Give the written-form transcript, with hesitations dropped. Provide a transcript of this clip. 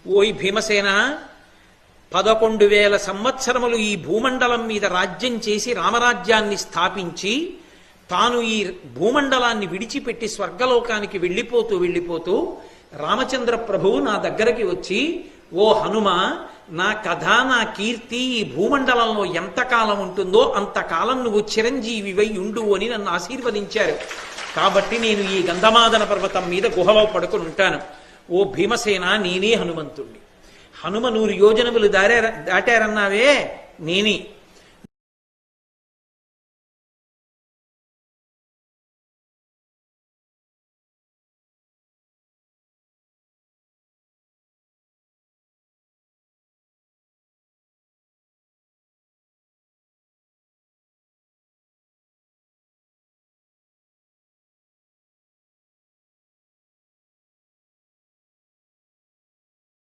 ఓయ్ భీమసేన, 11,000 సంవత్సరములు ఈ భూమండలం మీద రాజ్యం చేసి రామరాజ్యాన్ని స్థాపించి తాను ఈ భూమండలాన్ని విడిచిపెట్టి స్వర్గలోకానికి వెళ్ళిపోతూ రామచంద్ర ప్రభువు నా దగ్గరికి వచ్చి, ఓ హనుమ, నా కథ నా కీర్తి ఈ భూమండలంలో ఎంతకాలం ఉంటుందో అంతకాలం నువ్వు చిరంజీవివై ఉండు అని నన్ను ఆశీర్వదించారు. కాబట్టి నేను ఈ గంధమాదన పర్వతం మీద గుహలో పడుకుని ఉంటాను. ఓ భీమసేన, నేనే హనుమంతుణ్ణి. హనుమ 100 యోజనములు దాటారన్నావే, నేనే.